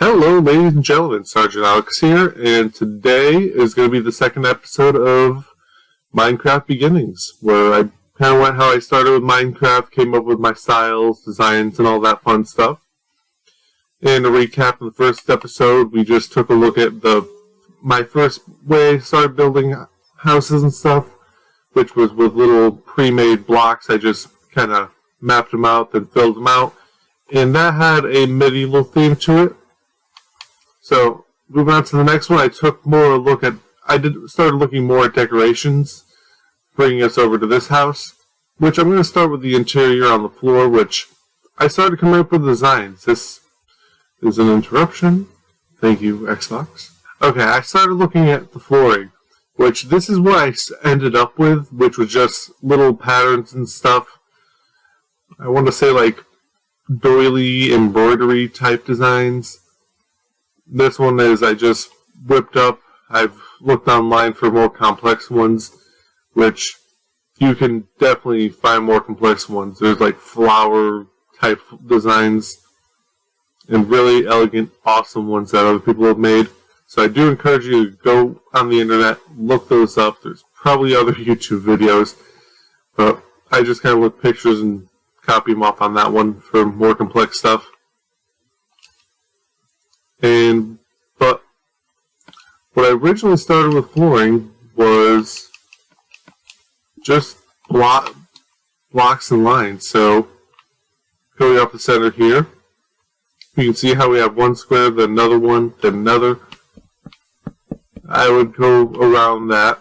Hello, ladies and gentlemen, Sergeant Alex here, and today is going to be the second episode of Minecraft Beginnings, where I kind of went how I started with Minecraft, came up with my styles, designs, and all that fun stuff. In a recap of the first episode, we just took a look at my first way I started building houses and stuff, which was with little pre-made blocks. I just kind of mapped them out, then filled them out, and that had a medieval theme to it. So, moving on to the next one, I took more a look at, started looking more at decorations, bringing us over to this house, which I'm going to start with the interior on the floor, which I started coming up with designs. This is an interruption. Thank you, Xbox. Okay, I started looking at the flooring, which this is what I ended up with, which was just little patterns and stuff. I want to say like doily embroidery type designs. This one is I just whipped up. I've looked online for more complex ones, which you can definitely find more complex ones. There's like flower type designs and really elegant, awesome ones that other people have made. So I do encourage you to go on the internet, look those up. There's probably other YouTube videos, but I just kind of look pictures and copy them off on that one for more complex stuff. But what I originally started with flooring was just blocks and lines. So going off the center here, you can see how we have one square, then another one, then another. I would go around that.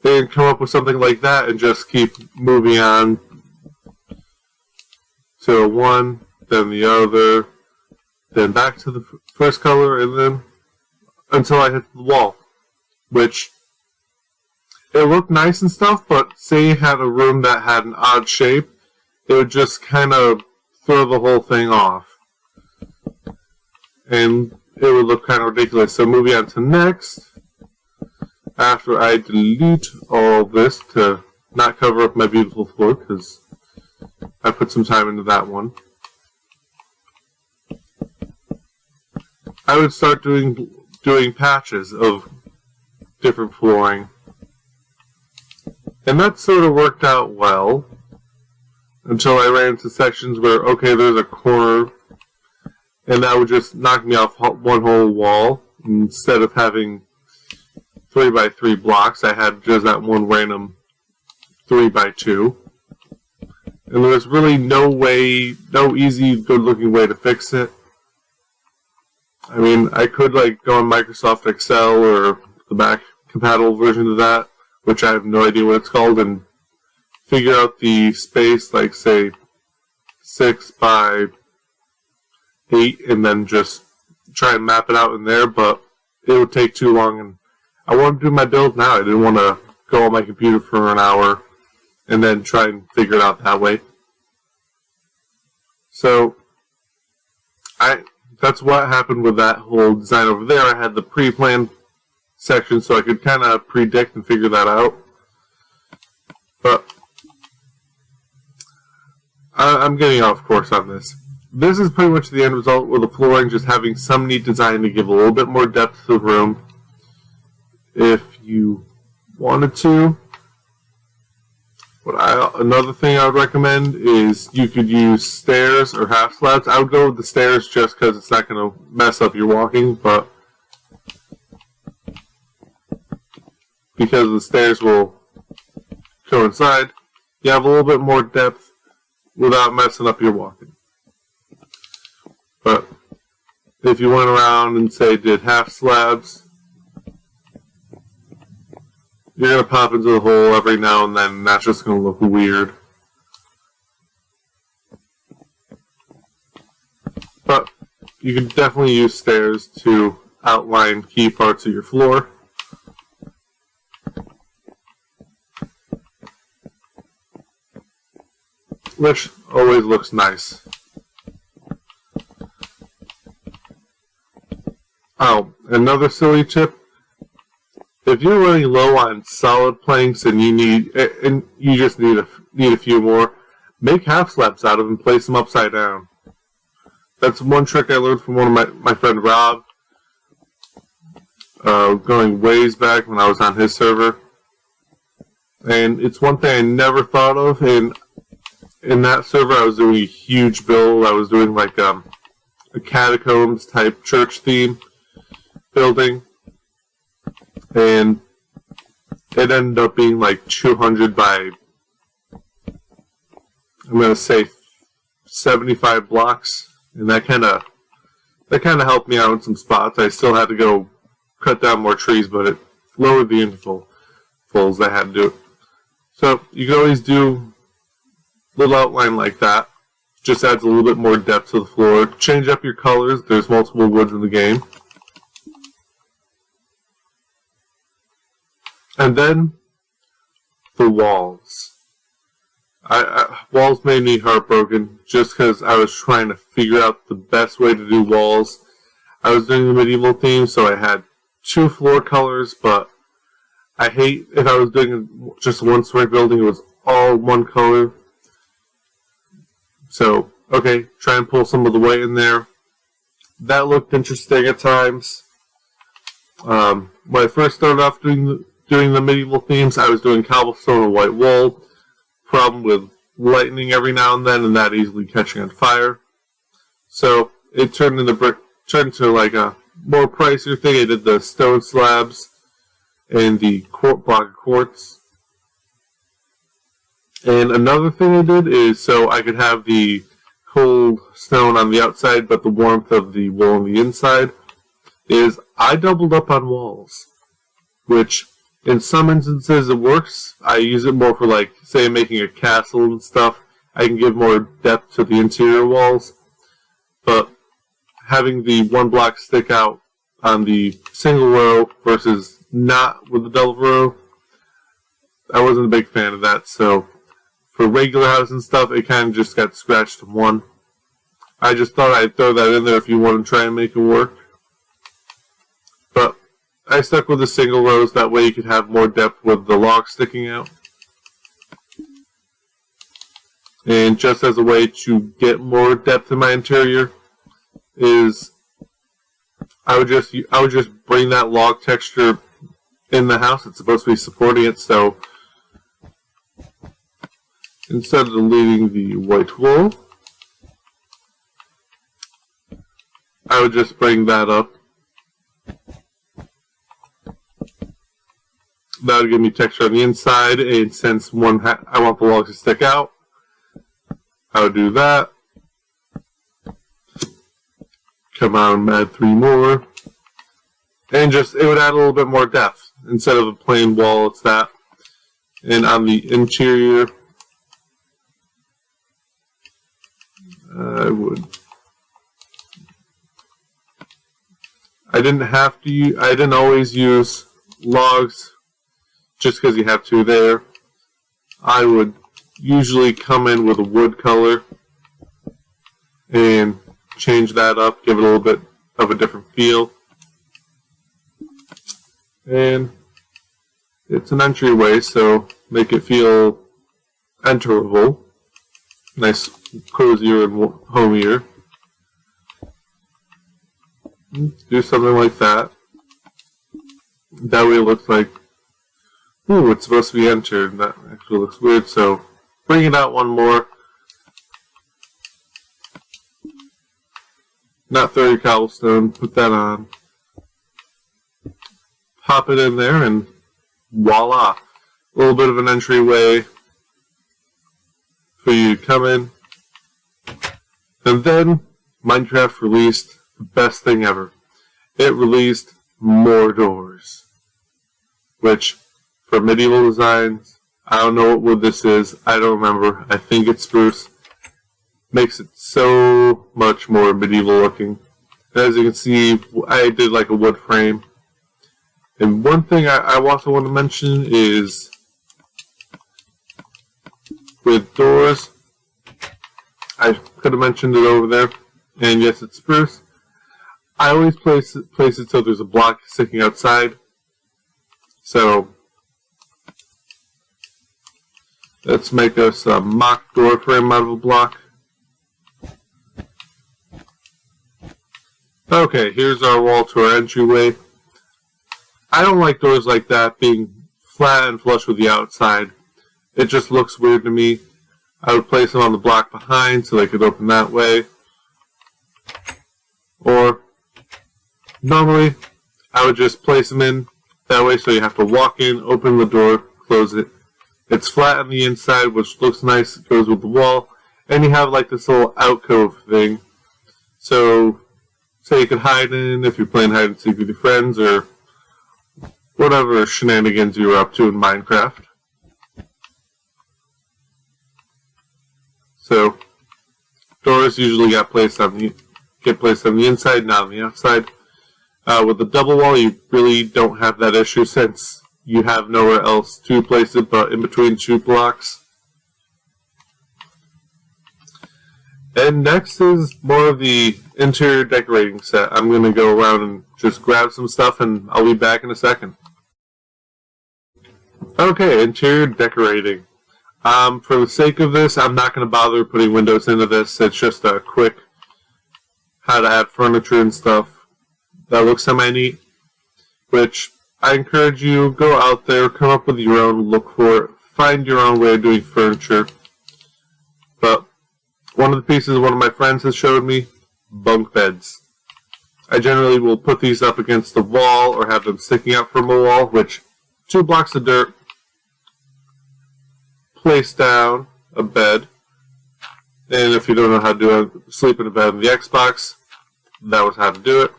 And come up with something like that and just keep moving on to one, then the other, then back to the first color, and then until I hit the wall. Which, it looked nice and stuff, but say you had a room that had an odd shape, it would just kind of throw the whole thing off. And it would look kind of ridiculous. So moving on to next, after I delete all this to not cover up my beautiful floor, because I put some time into that one, I would start doing patches of different flooring. And that sort of worked out well until I ran into sections where, okay, there's a corner, and that would just knock me off one whole wall. Instead of having 3x3 blocks, I had just that one random 3x2. And there was really no easy, good-looking way to fix it. I mean, I could go on Microsoft Excel or the back-compatible version of that, which I have no idea what it's called, and figure out the space, say 6x8, and then just try and map it out in there. But it would take too long, and I wanted to do my build now. I didn't want to go on my computer for an hour and then try and figure it out that way. So, that's what happened with that whole design over there. I had the pre-planned section so I could kind of predict and figure that out. But, I'm getting off course on this. This is pretty much the end result with the flooring just having some neat design to give a little bit more depth to the room if you wanted to. Another thing I would recommend is you could use stairs or half slabs. I would go with the stairs just because it's not going to mess up your walking, but because the stairs will coincide, you have a little bit more depth without messing up your walking. But if you went around and say did half slabs, you're going to pop into the hole every now and then, and that's just going to look weird. But you can definitely use stairs to outline key parts of your floor. Which always looks nice. Oh, another silly tip. If you're running low on solid planks and you just need a few more, make half slabs out of and place them upside down. That's one trick I learned from one of my friend Rob, going ways back when I was on his server. And it's one thing I never thought of. And in that server, I was doing a huge build. I was doing like a catacombs type church theme building. And it ended up being like 200 by, I'm going to say 75 blocks. And that kind of helped me out in some spots. I still had to go cut down more trees, but it lowered the intervals I had to do. So you can always do a little outline like that. Just adds a little bit more depth to the floor. Change up your colors. There's multiple woods in the game. And then the walls. Walls made me heartbroken just because I was trying to figure out the best way to do walls. I was doing the medieval theme, so I had 2 floor colors, but I hate if I was doing just one story building, it was all one color. So, okay, try and pull some of the white in there. That looked interesting at times. When I first started off doing the medieval themes, I was doing cobblestone and white wool. Problem with lightning every now and then, and that easily catching on fire. So it turned into like a more pricier thing. I did the stone slabs and the block of quartz. And another thing I did is so I could have the cold stone on the outside, but the warmth of the wool on the inside. Is I doubled up on walls, which in some instances it works. I use it more for, like, say, making a castle and stuff. I can give more depth to the interior walls. But having the one block stick out on the single row versus not with the double row, I wasn't a big fan of that. So for regular houses and stuff, it kind of just got scratched to one. I just thought I'd throw that in there if you want to try and make it work. But I stuck with the single rows, that way you could have more depth with the log sticking out. And just as a way to get more depth in my interior is I would just bring that log texture in the house. It's supposed to be supporting it, so instead of deleting the white wool, I would just bring that up. That would give me texture on the inside, and since I want the log to stick out, I would do that. Come out and add 3 more. And just, it would add a little bit more depth. Instead of a plain wall, it's that. And on the interior, I didn't always use logs just because you have to there. I would usually come in with a wood color and change that up, give it a little bit of a different feel. And it's an entryway, so make it feel enterable. Nice, cozier and homier. Do something like that. That way it looks like, ooh, it's supposed to be entered. That actually looks weird, so bring it out one more. Not 30 cobblestone, put that on. Pop it in there, and voila. A little bit of an entryway for you to come in. And then Minecraft released the best thing ever. It released more doors. Which, for medieval designs, I don't know what wood this is. I don't remember. I think it's spruce. Makes it so much more medieval looking. As you can see, I did like a wood frame. And one thing I also want to mention is with doors, I could have mentioned it over there, and yes, it's spruce. I always place it so there's a block sticking outside. So Let's make us a mock door frame out of a block. Okay, here's our wall to our entryway. I don't like doors like that being flat and flush with the outside. It just looks weird to me. I would place them on the block behind so they could open that way. Or, normally, I would just place them in that way so you have to walk in, open the door, close it. It's flat on the inside, which looks nice. It goes with the wall. And you have like this little alcove thing. So, say you could hide in if you're playing hide and seek with your friends or whatever shenanigans you're up to in Minecraft. So, doors usually get placed on the inside, not on the outside. With the double wall, you really don't have that issue since you have nowhere else to place it but in between two blocks. And next is more of the interior decorating set. I'm going to go around and just grab some stuff and I'll be back in a second. Okay, interior decorating. For the sake of this, I'm not going to bother putting windows into this. It's just a quick how to add furniture and stuff that looks semi-neat, which I encourage you, go out there, come up with your own, look for it, find your own way of doing furniture. But one of the pieces one of my friends has showed me, bunk beds. I generally will put these up against the wall or have them sticking out from a wall, which 2 blocks of dirt, place down a bed, and if you don't know how to do it, sleep in a bed in the Xbox, that was how to do it.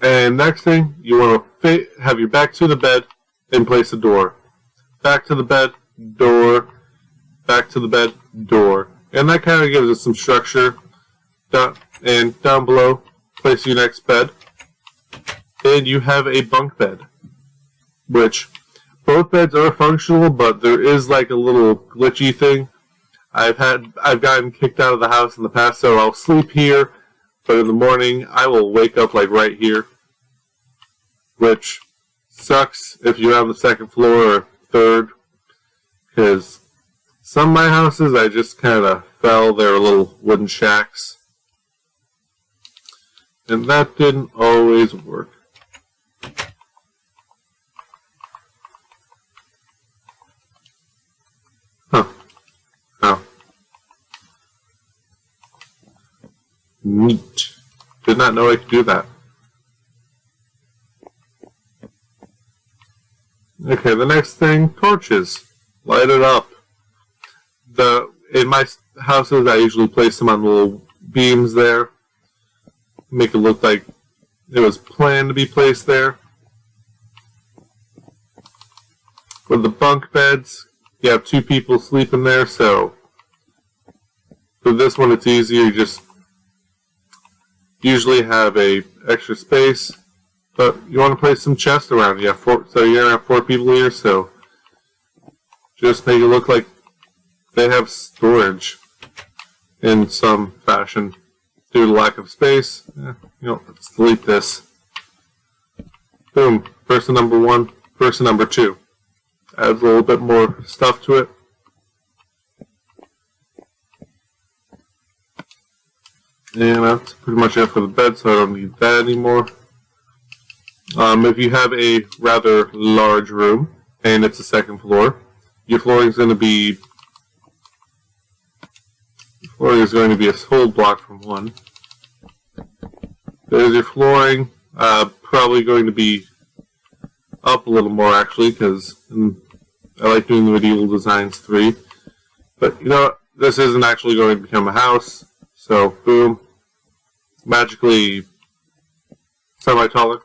And next thing, you want to have your back to the bed and place a door. Back to the bed, door, back to the bed, door. And that kind of gives it some structure. And down below, place your next bed. And you have a bunk bed, which both beds are functional, but there is like a little glitchy thing. I've gotten kicked out of the house in the past, so I'll sleep here, but in the morning I will wake up like right here, which sucks if you're on the second floor or third, because some of my houses I just kind of fell. They were little wooden shacks, and that didn't always work. Neat. Did not know I could do that. Okay, the next thing, torches. Light it up. In my houses, I usually place them on little beams there. Make it look like it was planned to be placed there. With the bunk beds, you have 2 people sleeping there, so for this one it's easier. You just usually have a extra space, but you want to place some chests around. You have 4, so you're gonna have 4 people here, so just make it look like they have storage in some fashion. Due to lack of space, let's delete this. Boom. Person number 1, person number 2. Adds a little bit more stuff to it. And that's pretty much it for the bed, so I don't need that anymore. If you have a rather large room, and it's a second floor, your flooring is going to be a whole block from one. There's your flooring, probably going to be up a little more actually, because I like doing the Medieval Designs 3. But you know what? This isn't actually going to become a house. So, boom, magically semi-taller.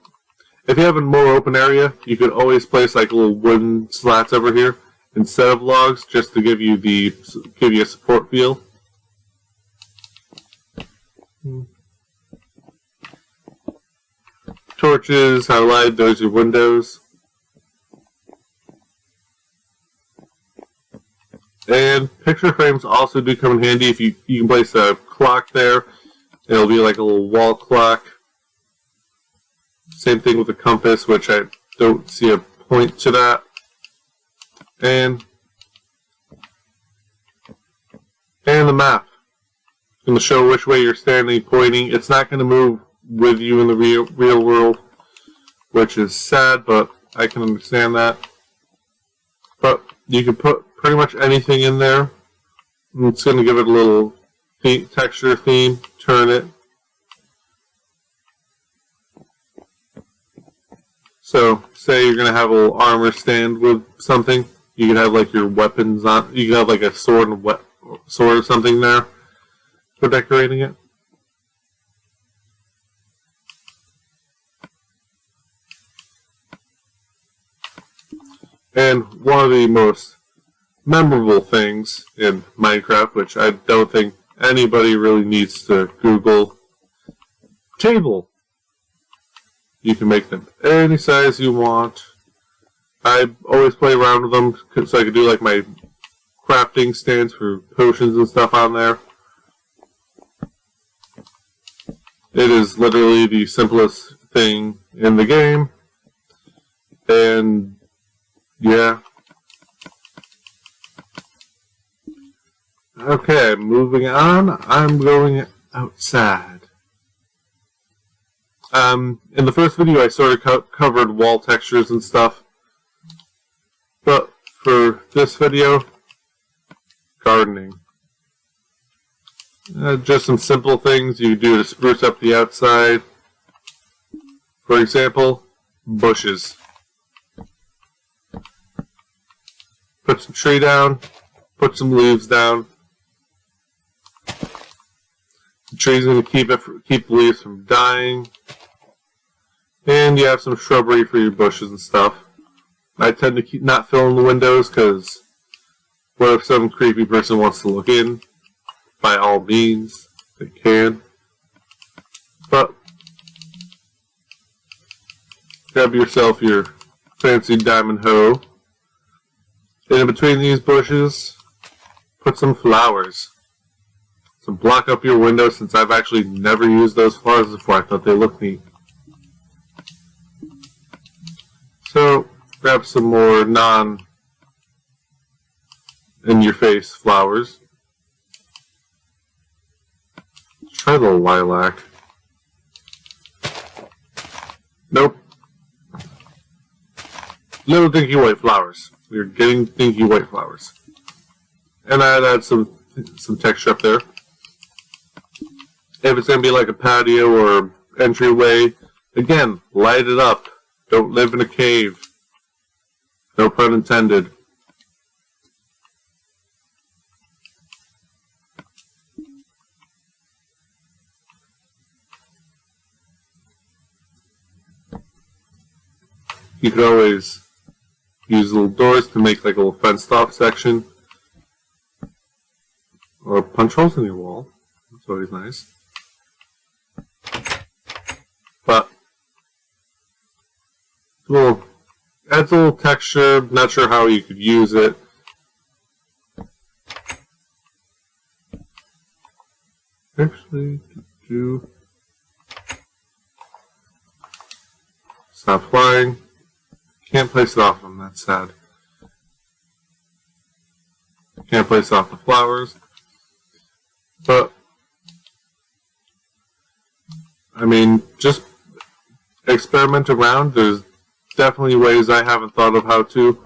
If you have a more open area, you could always place like little wooden slats over here instead of logs, just to give you a support feel. Torches, highlight, those are windows. And picture frames also do come in handy. If you can place a clock there, it'll be like a little wall clock. Same thing with the compass, which I don't see a point to that. And the map. It's going to show which way you're standing, pointing. It's not going to move with you in the real world, which is sad, but I can understand that. But you can put pretty much anything in there. It's going to give it a little texture theme. Turn it. So, say you're going to have a little armor stand with something. You can have like your weapons on. You can have like a sword and sword or something there for decorating it. And one of the most memorable things in Minecraft, which I don't think anybody really needs to Google, table. You can make them any size you want. I always play around with them so I can do like my crafting stands for potions and stuff on there. It is literally the simplest thing in the game. And yeah. Okay, moving on. I'm going outside. In the first video I sort of covered wall textures and stuff. But for this video, gardening. Just some simple things you do to spruce up the outside. For example, bushes. Put some tree down, put some leaves down. The tree's going to keep the leaves from dying. And you have some shrubbery for your bushes and stuff. I tend to keep not filling the windows because what if some creepy person wants to look in? By all means, they can. But grab yourself your fancy diamond hoe. And in between these bushes, put some flowers. To block up your window, since I've actually never used those flowers before. I thought they looked neat. So, grab some more non-in-your-face flowers. Try the lilac. Nope. Little dinky white flowers. We're getting dinky white flowers. And I'd add some texture up there. If it's going to be like a patio or entryway, again, light it up. Don't live in a cave. No pun intended. You could always use little doors to make like a little fenced off section. Or punch holes in your wall. That's always nice. But adds a little texture. Not sure how you could use it. Actually, stop flying. Can't place it off them. That's sad. Can't place it off the flowers. But I mean, just experiment around. There's definitely ways I haven't thought of how to.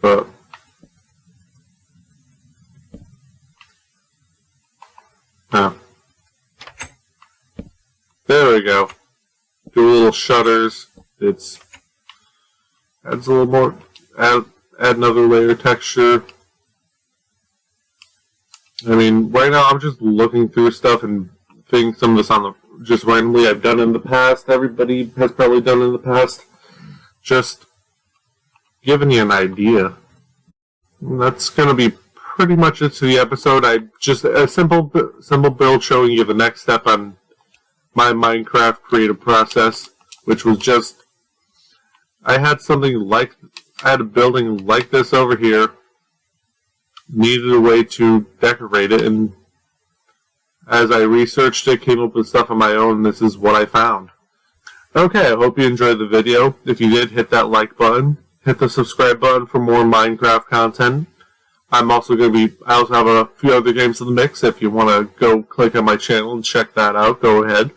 But there we go. Do little shutters. Adds a little more. Add another layer of texture. I mean, right now I'm just looking through stuff and thinking some of this on the just randomly I've done in the past. Everybody has probably done in the past. Just giving you an idea. And that's gonna be pretty much it to the episode. I just a simple build showing you the next step on my Minecraft creative process, which was just I had a building like this over here. Needed a way to decorate it, and as I researched it, came up with stuff on my own, and this is what I found. Okay, I hope you enjoyed the video. If you did, hit that like button. Hit the subscribe button for more Minecraft content. I also have a few other games in the mix. If you want to go click on my channel and check that out, go ahead.